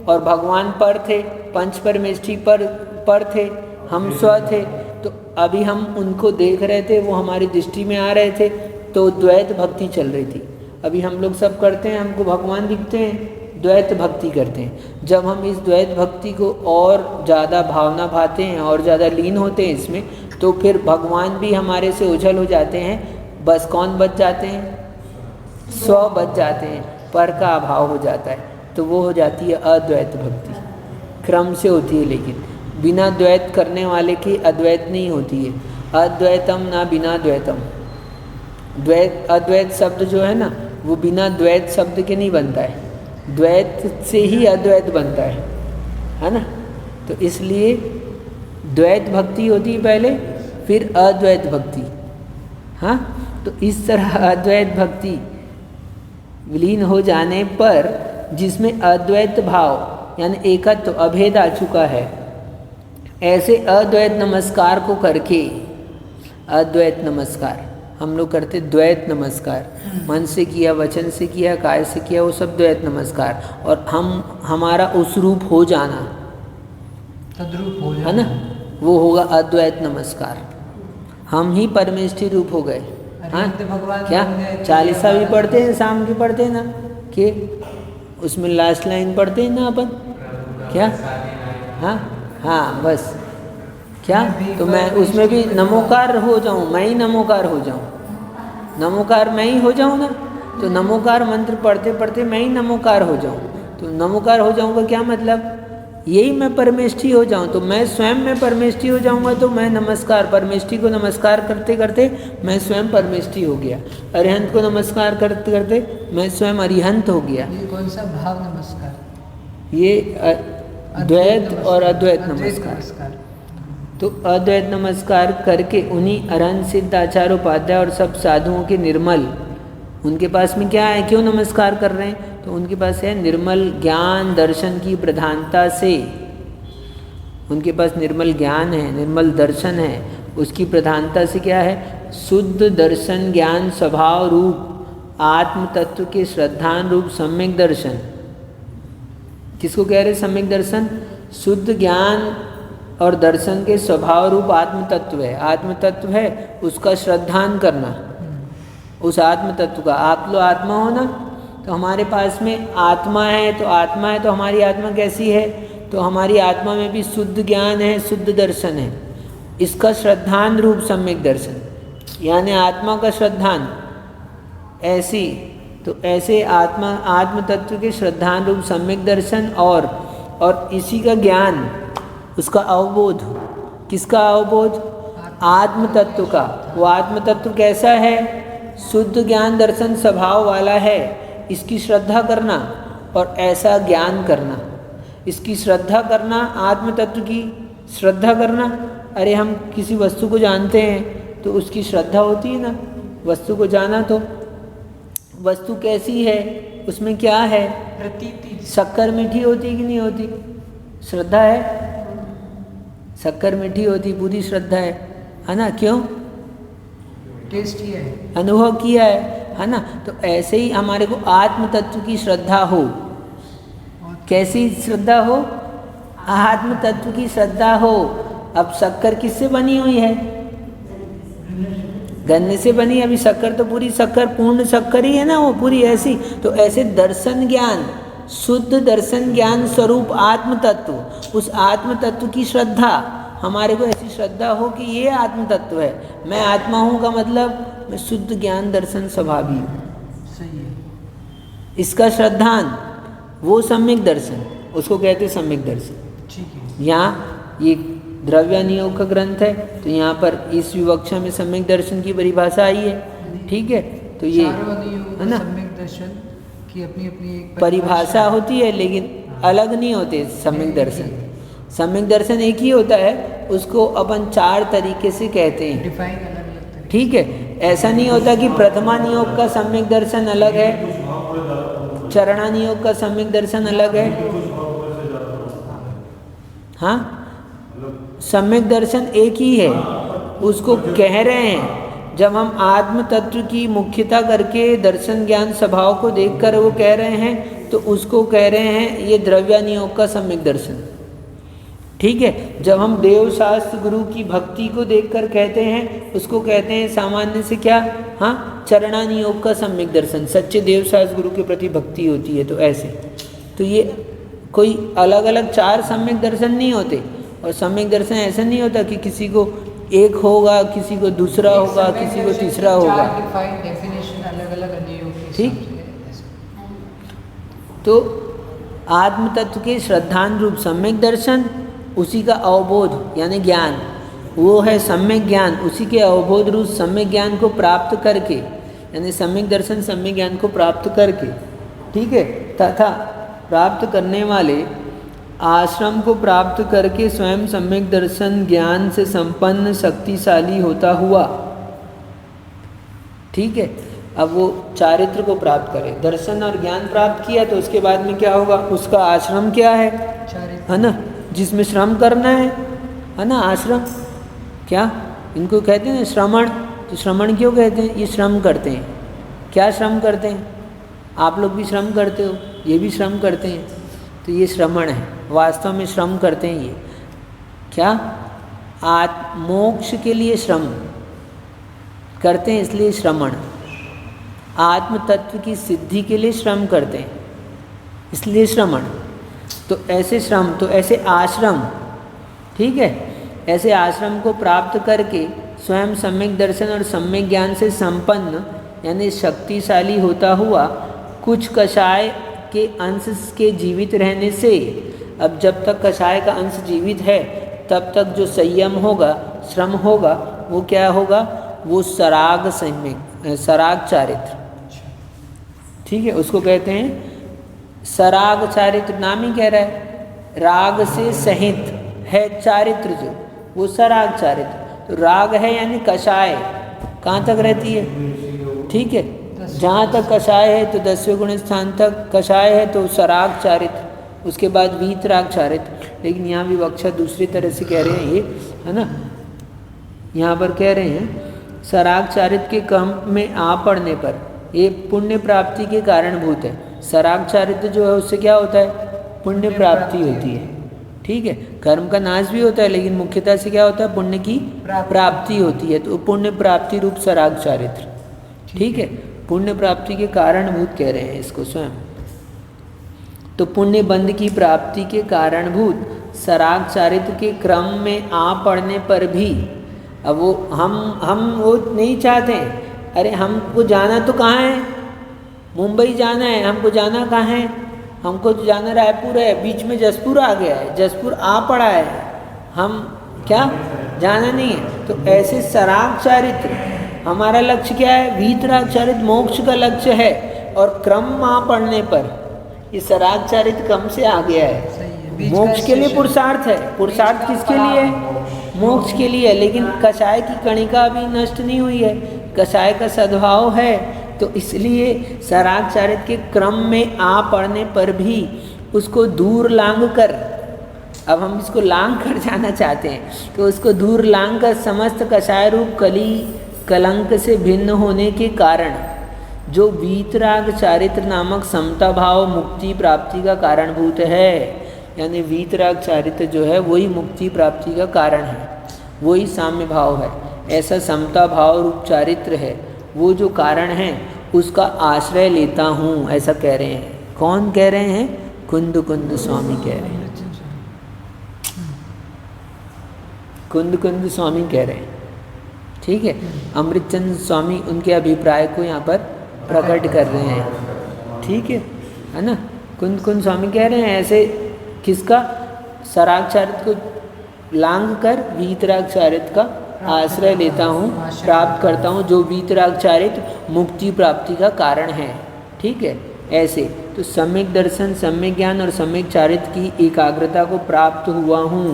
और भगवान पर थे, पंच परमेष्ठी पर थे, हम स्व थे, तो अभी हम उनको देख रहे थे, वो हमारी दृष्टि में आ रहे थे, तो द्वैत भक्ति चल रही थी। अभी हम लोग सब करते हैं, हमको भगवान दिखते हैं, द्वैत भक्ति करते हैं। जब हम इस द्वैत भक्ति को और ज़्यादा भावना भाते हैं और ज़्यादा लीन होते हैं इसमें, तो फिर भगवान भी हमारे से ओझल हो जाते हैं। बस कौन बच जाते हैं? स्व बच जाते हैं, पर का अभाव हो जाता है, तो वो हो जाती है अद्वैत भक्ति। क्रम से होती है, लेकिन बिना द्वैत करने वाले की अद्वैत नहीं होती है। अद्वैतम ना बिना द्वैतम। द्वैत, अद्वैत शब्द जो है ना, वो बिना द्वैत शब्द के नहीं बनता है, द्वैत से ही अद्वैत बनता है ना। तो इसलिए द्वैत भक्ति होती है पहले, फिर अद्वैत भक्ति। हाँ, तो इस तरह अद्वैत भक्ति विलीन हो जाने पर, जिसमें अद्वैत भाव यानी एकत्व अभेद आ चुका है, ऐसे अद्वैत नमस्कार को करके, अद्वैत नमस्कार हम लोग करते, द्वैत नमस्कार मन से किया, वचन से किया, काय से किया, वो सब द्वैत नमस्कार। और हमारा उस रूप हो जाना,
तद्रूप हो जाना,
है ना, वो होगा अद्वैत नमस्कार। हम ही परमेष्ठी रूप हो गए। हाँ, क्या चालीसा भी पढ़ते हैं, शाम की पढ़ते हैं ना, कि उसमें लास्ट लाइन पढ़ते हैं ना अपन, क्या? हाँ हाँ, बस क्या, तो मैं उसमें भी नमोकार हो जाऊं, मैं ही नमोकार हो जाऊं, नमोकार मैं ही हो जाऊं ना, तो नमोकार मंत्र पढ़ते पढ़ते मैं ही नमोकार हो जाऊं। तो नमोकार हो जाऊंगा क्या मतलब? यही मैं परमेष्ठी हो जाऊं, तो मैं स्वयं में परमेष्ठी हो जाऊंगा, तो मैं नमस्कार, परमेष्ठी को नमस्कार करते करते मैं स्वयं परमेष्ठी हो गया, अरिहंत को नमस्कार करते करते मैं स्वयं अरिहंत हो गया।
ये कौन सा भाव नमस्कार?
ये द्वैत और अद्वैत नमस्कार। तो अद्वैत नमस्कार करके उन्हीं अरहंत सिद्ध आचार्य उपाध्याय और सब साधुओं के निर्मल, उनके पास में क्या है, क्यों नमस्कार कर रहे हैं? तो उनके पास है निर्मल ज्ञान दर्शन की प्रधानता से, उनके पास निर्मल ज्ञान है, निर्मल दर्शन है, उसकी प्रधानता से क्या है, शुद्ध दर्शन ज्ञान स्वभाव रूप आत्म तत्व के श्रद्धान रूप सम्यक दर्शन। किसको कह रहे सम्यक दर्शन? शुद्ध ज्ञान और दर्शन के स्वभाव रूप आत्म तत्व है, आत्म तत्व है, उसका श्रद्धान करना, उस आत्म तत्व का। आप लोग आत्मा हो ना, तो हमारे पास में आत्मा है, तो आत्मा है, तो हमारी आत्मा कैसी है? तो हमारी आत्मा में भी शुद्ध ज्ञान है, शुद्ध दर्शन है, इसका श्रद्धान रूप सम्यक दर्शन, यानी आत्मा का श्रद्धान। ऐसी तो ऐसे आत्म तत्व के श्रद्धान रूप सम्यक दर्शन और इसी का ज्ञान, उसका अवबोध। किसका अवबोध? आत्म तत्व का। वो आत्म तत्व कैसा है? शुद्ध ज्ञान दर्शन स्वभाव वाला है, इसकी श्रद्धा करना और ऐसा ज्ञान करना, इसकी श्रद्धा करना, आत्म तत्व की श्रद्धा करना। अरे हम किसी वस्तु को जानते हैं तो उसकी श्रद्धा होती है ना, वस्तु को जाना तो वस्तु कैसी है, उसमें क्या है,
प्रतीति।
शक्कर मीठी होती है कि नहीं होती, श्रद्धा है, शक्कर मीठी होती, पूरी श्रद्धा है ना, क्यों,
टेस्टी है,
अनुभव किया है ना। तो ऐसे ही हमारे को आत्म तत्व की श्रद्धा हो। कैसी श्रद्धा हो, आत्म तत्व की श्रद्धा हो। अब शक्कर किससे बनी हुई है, गन्ने से बनी। अभी शक्कर तो पूरी शक्कर, पूर्ण शक्कर ही है ना वो पूरी ऐसी। तो ऐसे दर्शन ज्ञान, शुद्ध दर्शन ज्ञान स्वरूप आत्म तत्व, उस आत्म तत्व की श्रद्धा, हमारे को ऐसी श्रद्धा हो कि ये आत्म तत्व है, मैं आत्मा हूँ का मतलब मैं शुद्ध ज्ञान दर्शन स्वभावी हूँ।
सही है।
इसका श्रद्धान वो सम्यक दर्शन, उसको कहते हैं सम्यक दर्शन।
ठीक है।
यहाँ ये द्रव्य नियोग का ग्रंथ है, तो यहाँ पर इस विवक्षा में सम्यक दर्शन की परिभाषा आई है। ठीक है, तो ये है ना,
सम्यक दर्शन की अपनी अपनी एक
परिभाषा होती है, लेकिन अलग नहीं होते सम्यक दर्शन। सम्यक दर्शन एक ही होता है, उसको अपन 4 तरीके से कहते हैं,
डिफाइन अलग अलग।
ठीक है, ऐसा नहीं होता कि प्रथमा नियोग का सम्यक दर्शन अलग है, चरणा नियोग का सम्यक दर्शन अलग है। हाँ, सम्यक दर्शन एक ही है, उसको कह रहे हैं। जब हम आत्म तत्व की मुख्यता करके दर्शन ज्ञान स्वभाव को देखकर वो कह रहे हैं, तो उसको कह रहे हैं ये द्रव्य नियोग का सम्यक दर्शन। ठीक है, जब हम देव शास्त्र गुरु की भक्ति को देखकर कहते हैं, उसको कहते हैं सामान्य से क्या, हाँ, चरणा नियोग का सम्यक दर्शन। सच्चे देव शास्त्र गुरु के प्रति भक्ति होती है, तो ऐसे। तो ये कोई अलग अलग 4 सम्यक दर्शन नहीं होते। और सम्यक दर्शन ऐसा नहीं होता कि किसी को एक होगा, किसी को दूसरा होगा, किसी को तीसरा होगा।
डेफिनेशन अलग अलग नियोग के।
ठीक, तो आत्म तत्व के श्रद्धान रूप सम्यक दर्शन, उसी का अवबोध यानी ज्ञान, वो है सम्यक ज्ञान। उसी के अवबोध रूप सम्यक ज्ञान को प्राप्त करके, यानी सम्यक दर्शन सम्यक ज्ञान को प्राप्त करके, ठीक है, तथा प्राप्त करने वाले आश्रम को प्राप्त करके स्वयं सम्यक दर्शन ज्ञान से संपन्न शक्तिशाली होता हुआ, ठीक है। अब वो चारित्र को प्राप्त करे, दर्शन और ज्ञान प्राप्त किया, तो उसके बाद में क्या होगा, उसका आश्रम क्या है ना, जिसमें श्रम करना है ना, आश्रम क्या इनको कहते हैं, श्रमण। तो श्रमण क्यों कहते हैं, ये श्रम करते हैं। क्या श्रम करते हैं, आप लोग भी श्रम करते हो, ये भी श्रम करते हैं, तो ये श्रमण है, वास्तव में श्रम करते हैं। ये क्या, मोक्ष के लिए श्रम करते हैं, इसलिए श्रमण। आत्म तत्व की सिद्धि के लिए श्रम करते हैं, इसलिए श्रमण। तो ऐसे श्रम, तो ऐसे आश्रम, ठीक है, ऐसे आश्रम को प्राप्त करके स्वयं सम्यक दर्शन और सम्यक ज्ञान से संपन्न यानी शक्तिशाली होता हुआ, कुछ कषाय के अंश के जीवित रहने से, अब जब तक कषाय का अंश जीवित है तब तक जो संयम होगा, श्रम होगा, वो क्या होगा, वो सराग सम्यक, सराग चारित्र, ठीक है, उसको कहते हैं सराग चारित्र। नाम ही कह रहा है, राग से सहित है चारित्र जो, वो सराग चारित्र। तो राग है यानी कषाय, कहाँ तक रहती है, ठीक है, जहाँ तक कषाय है तो 10वें गुण स्थान तक कषाय है, तो सराग चारित्र, उसके बाद वीतराग चारित्र। लेकिन यहाँ भी विवक्षा दूसरी तरह से कह रहे हैं, ये है ना, यहाँ पर कह रहे हैं सराग चारित्र के क्रम में आ पड़ने पर ये पुण्य प्राप्ति के कारणभूत है। सराग चारित्र जो है उससे क्या होता है, पुण्य प्राप्ति होती है, ठीक है, कर्म का नाश भी होता है, लेकिन मुख्यतः से क्या होता है, पुण्य की प्राप्ति होती है। तो पुण्य प्राप्ति रूप सराग चारित्र, ठीक है, पुण्य प्राप्ति के कारणभूत कह रहे हैं इसको स्वयं। तो पुण्य बंध की प्राप्ति के कारणभूत सराग चारित्र के क्रम में आ पड़ने पर भी, अब वो हम वो नहीं चाहते हैं, अरे हमको जाना तो कहाँ है, मुंबई जाना है, हमको जाना कहाँ है, हमको तो जाना रायपुर है, बीच में जसपुर आ गया है, जसपुर आ पड़ा है, हम क्या जाना नहीं है। तो ऐसे सराग चारित्र, हमारा लक्ष्य क्या है, वीतराग चारित्र मोक्ष का लक्ष्य है, और क्रम आ पड़ने पर ये सराग चारित्र क्रम से आ गया है,
बीच का
मोक्ष के लिए
स्टेशन।
पुरुषार्थ है, पुरुषार्थ
बीच का
किसके लिए है?
पड़ाव।
मोक्ष के लिए है, लेकिन कषाय की कणिका अभी नष्ट नहीं हुई है, कषाय का सद्भाव है, तो इसलिए सराग चारित्र के क्रम में आ पड़ने पर भी उसको दूर लांग कर, अब हम इसको लांग कर जाना चाहते हैं, तो उसको दूर लांग कर समस्त कषाय रूप कली कलंक से भिन्न होने के कारण जो वीतराग चारित्र नामक समता भाव मुक्ति प्राप्ति का कारणभूत है, यानी वीतराग चारित्र जो है वही मुक्ति प्राप्ति का कारण है, वही साम्य भाव है, ऐसा समता भाव रूप चारित्र है, वो जो कारण है उसका आश्रय लेता हूँ, ऐसा कह रहे हैं। कौन कह रहे हैं? कुंद कुंद स्वामी कह रहे हैं, कुंद कुंद स्वामी कह रहे हैं, ठीक है। अमृतचंद स्वामी उनके अभिप्राय को यहाँ पर प्रकट कर रहे हैं, ठीक है ना। कुंद कुंद स्वामी कह रहे हैं ऐसे किसका? सराग चारित्र को लांग कर वीतराग चारित्र का आश्रय लेता हूँ, प्राप्त करता हूँ, जो वीतराग चारित्र मुक्ति प्राप्ति का कारण है, ठीक है। ऐसे तो सम्यक दर्शन, सम्यक ज्ञान और सम्यक चारित्र की एकाग्रता को प्राप्त हुआ हूँ,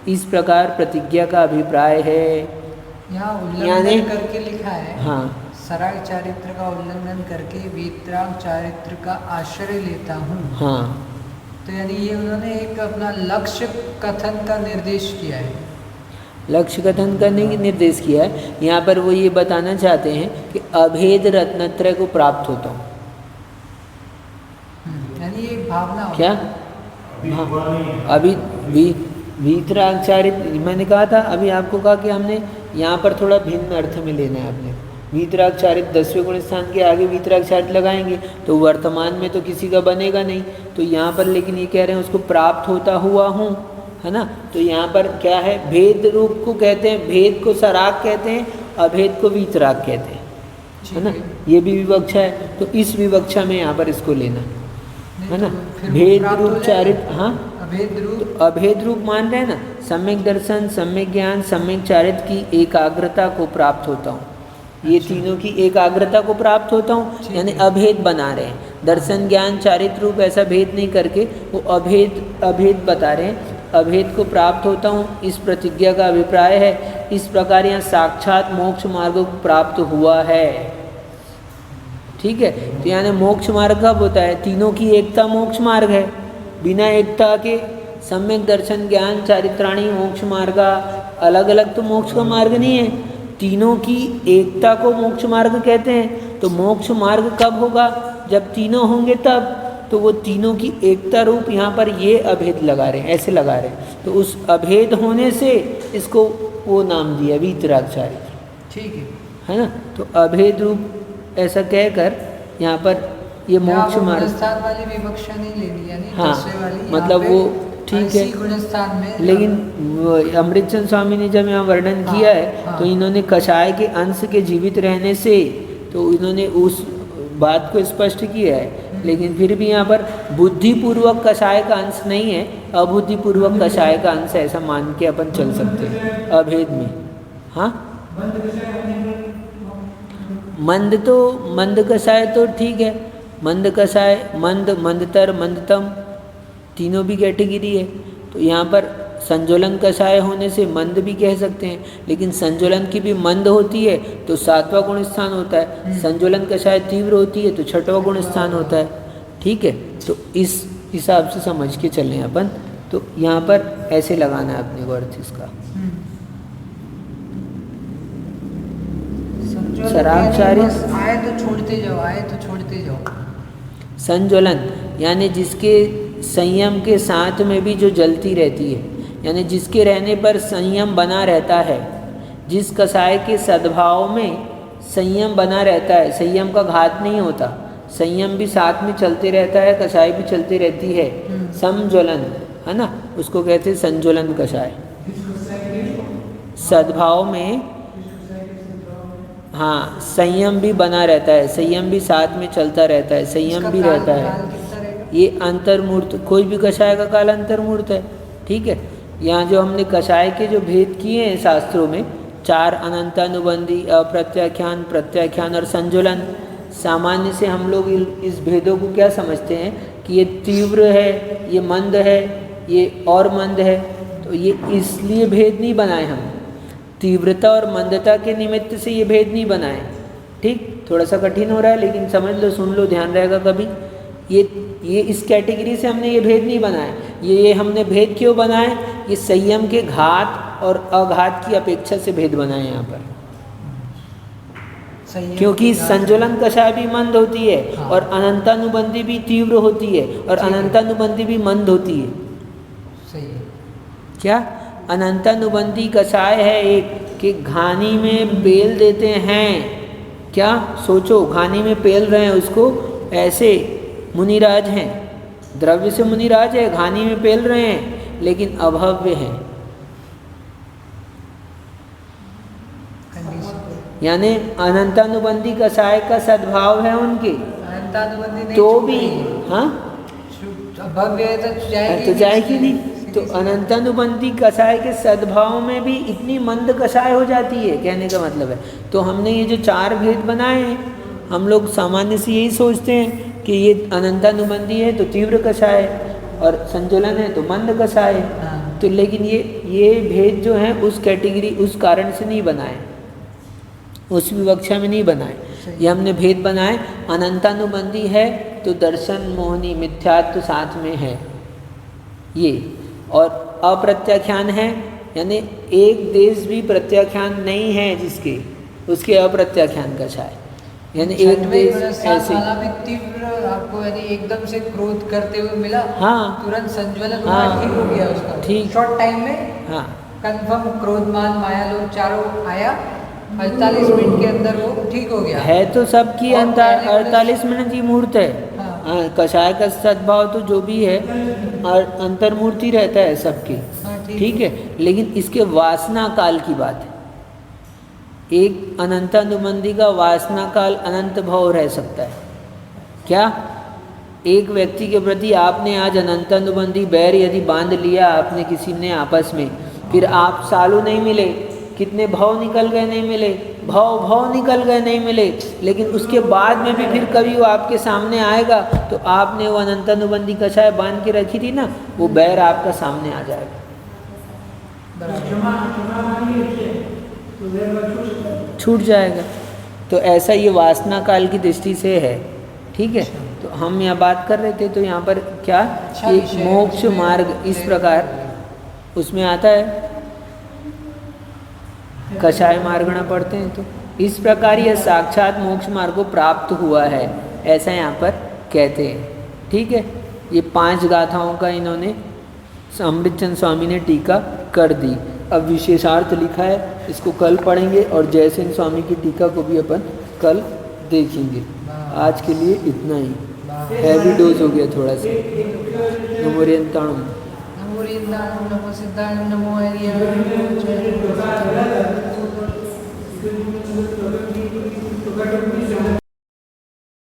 इस प्रकार प्रतिज्ञा का अभिप्राय है।
यहाँ उल्लंघन करके लिखा है,
हाँ,
सराग चारित्र का उल्लंघन करके वीतराग चारित्र का आश्रय लेता हूँ।
हाँ,
तो यानी ये उन्होंने एक अपना लक्ष्य कथन का निर्देश किया है,
लक्ष्य कथन करने की निर्देश किया है। यहाँ पर वो ये बताना चाहते हैं कि अभेद रत्नत्रय को प्राप्त होता हूँ।
यानी एक भावना होती
क्या? अभी वीतराग चारित्र मैंने कहा था, अभी आपको कहा कि हमने यहाँ पर थोड़ा भिन्न अर्थ में लेना है। आपने वीतराग चारित्र 10वें गुण स्थान के आगे वीतराग चारित्र लगाएंगे तो वर्तमान में तो किसी का बनेगा नहीं, तो यहाँ पर लेकिन ये कह रहे हैं उसको प्राप्त होता हुआ हूँ, है ना। तो यहाँ पर क्या है? भेद रूप को कहते हैं, भेद को सराग कहते हैं, अभेद को वीतराग कहते हैं, है ना। ये भी विवक्षा है, तो इस विवक्षा में यहाँ पर इसको लेना है ना। भेद रूप चारित्र, हाँ,
अभेद रूप,
तो अभेद रूप मान रहे हैं ना, सम्यक दर्शन, सम्यक ज्ञान, सम्यक चारित्र की एकाग्रता को प्राप्त होता हूँ, ये तीनों की एकाग्रता को प्राप्त होता हूँ, यानी अभेद बना रहे हैं। दर्शन ज्ञान चारित्र रूप ऐसा भेद नहीं करके वो अभेद बता रहे हैं, अभेद को प्राप्त होता हूँ, इस प्रतिज्ञा का अभिप्राय है। इस प्रकार यहाँ साक्षात मोक्ष मार्ग को प्राप्त हुआ है, ठीक है। तो यानी मोक्ष मार्ग कब होता है? तीनों की एकता मोक्ष मार्ग है, बिना एकता के सम्यक दर्शन ज्ञान चारित्राणी मोक्ष मार्ग अलग अलग तो मोक्ष का मार्ग नहीं है, तीनों की एकता को मोक्ष मार्ग कहते हैं। तो मोक्ष मार्ग कब होगा? जब तीनों होंगे तब, तो वो तीनों की एकता रूप यहाँ पर ये अभेद लगा रहे हैं, ऐसे लगा रहे हैं, तो उस अभेद होने से इसको वो नाम दिया वीतराग चारित्र,
ठीक
है ना। तो अभेद रूप ऐसा कहकर यहाँ पर ये मोक्ष मार्ग,
गुणस्थान वाली विवक्षा नहीं लेनी, यानी
हाँ,
10वें वाली,
मतलब वो ठीक है,
गुणस्थान में।
लेकिन अमृतचंद स्वामी ने जब यहाँ वर्णन किया है तो इन्होंने कषाय के अंश के जीवित रहने से, तो इन्होंने उस बात को स्पष्ट किया है, लेकिन फिर भी यहाँ पर बुद्धिपूर्वक कषाय का अंश नहीं है, अबुद्धिपूर्वक कषाय का अंश ऐसा मान के अपन चल सकते हैं अभेद में। हाँ, मंद कषाय तो ठीक है, मंद कषाय, मंद, मंदतर, मंदतम तीनों भी कैटेगरी है। तो यहाँ पर संज्वलन कषाय होने से मंद भी कह सकते हैं, लेकिन संज्वलन की भी मंद होती है तो 7वां गुण स्थान होता है, संज्वलन कषाय तीव्र होती है तो 6वां गुण स्थान होता है, ठीक है। तो इस हिसाब से समझ के चलें अपन, तो यहाँ पर ऐसे लगाना है अपने को अर्थ इसका। शराबचारी
आए तो छोड़ते जाओ, आए तो छोड़ते जाओ।
संज्वलन यानी जिसके संयम के साथ में भी जो जलती रहती है, यानी जिसके रहने पर संयम बना रहता है, जिस कषाय के सद्भाव में संयम बना रहता है, संयम का घात नहीं होता, संयम भी साथ में चलते रहता है, कषाय भी चलती रहती है, समज्वलन, है ना, उसको कहते हैं संज्वलन कषाय। सद्भाव में हाँ, संयम भी बना रहता है, संयम भी साथ में चलता रहता है, संयम भी रहता है, ये अंतर्मूर्त, कोई भी कषाय का काल अंतर्मूर्त है, ठीक है। यहाँ जो हमने कषाय के जो भेद किए हैं शास्त्रों में, 4 अनंतानुबंधी, अप्रत्याख्यान, प्रत्याख्यान और संज्वलन, सामान्य से हम लोग इस भेदों को क्या समझते हैं कि ये तीव्र है, ये मंद है, ये और मंद है, तो ये इसलिए भेद नहीं बनाए हम, तीव्रता और मंदता के निमित्त से ये भेद नहीं बनाए। ठीक, थोड़ा सा कठिन हो रहा है लेकिन समझ लो, सुन लो, ध्यान रहेगा कभी। ये इस कैटेगरी से हमने ये भेद नहीं बनाए। ये हमने भेद क्यों बनाए? ये संयम के घात और अघात की अपेक्षा से भेद बनाए यहाँ पर, क्योंकि संजुलन कषाय भी मंद होती है,
हाँ।
और अनंतानुबंधी भी तीव्र होती है, और अनंतानुबंधी भी मंद होती है।
सही है।
क्या अनंतानुबंधी कषाय है एक कि घानी में पेल देते हैं, क्या सोचो, घानी में पेल रहे हैं उसको, ऐसे मुनिराज हैं, द्रव्य से मुनिराज है, घानी में पेल रहे हैं, लेकिन अभव्य हैं, यानी अनंतानुबंधी कषाय का सद्भाव है उनके,
अनंतानुबंधी नहीं
तो भी हाँ
भव्य है
तो जाएगी नहीं। तो अनंतानुबंधी कषाय के सद्भाव में भी इतनी मंद कषाय हो जाती है, कहने का मतलब है। तो हमने ये जो 4 भेद बनाए हैं, हम लोग सामान्य से यही सोचते हैं कि ये अनंतानुबंधी है तो तीव्र कषाय है, और संजुलन है तो मंद कषाय है। तो लेकिन ये भेद जो हैं उस कैटेगरी, उस कारण से नहीं बनाए, उस विवक्षा में नहीं बनाए। ये हमने भेद बनाए, अनंतानुबंधी है तो दर्शन मोहनी मिथ्यात्व साथ में है ये, और अप्रत्याख्यान है, यानी एक देश भी प्रत्याख्यान नहीं है जिसके, उसके अप्रत्याख्यान कषाय, यानी एक देश ऐसे
तीव्र आपको यानी एकदम से क्रोध करते हुए मिला,
हाँ,
तुरंत संज्वलन
हाँ,
ठीक हो गया उसका,
ठीक,
शॉर्ट टाइम में,
हाँ,
कंफर्म क्रोधमान मायालोभ चारों आया, 48 मिनट के अंदर वो ठीक हो गया
है। तो सबकी 48 मिनट की मूर्त है।
हाँ।
कषाय का सद्भाव तो जो भी है और अंतर्मूर्ति रहता है सबकी,
हाँ,
ठीक है। लेकिन इसके वासना काल की बात है, एक अनंतानुबंधी का वासना काल अनंत भाव रह सकता है। क्या एक व्यक्ति के प्रति आपने आज अनंतानुबंधी बैर यदि बांध लिया आपने किसी ने आपस में, फिर आप सालों नहीं मिले, कितने भाव निकल गए नहीं मिले, भाव निकल गए नहीं मिले, लेकिन उसके बाद में भी फिर कभी वो आपके सामने आएगा तो आपने वो अनंतानुबंधी कषाय बांध के रखी थी ना, वो बैर आपका सामने आ जाएगा, छूट जाएगा। तो ऐसा ये वासना काल की दृष्टि से है, ठीक है। तो हम यहाँ बात कर रहे थे, तो यहाँ पर क्या एक मोक्ष मार्ग इस प्रकार उसमें आता है, कषाय मार्गणा पढ़ते हैं, तो इस प्रकार यह साक्षात मोक्ष मार्ग को प्राप्त हुआ है, ऐसा यहाँ पर कहते हैं, ठीक है। ये 5 गाथाओं का इन्होंने अमृतचंद स्वामी ने टीका कर दी। अब विशेषार्थ लिखा है, इसको कल पढ़ेंगे, और जयसेन स्वामी की टीका को भी अपन कल देखेंगे। आज के लिए इतना ही, हैवी डोज हो गया थोड़ा सा। नमोरियंताणम,
नमो सिद्धाणम, नमो हरिया।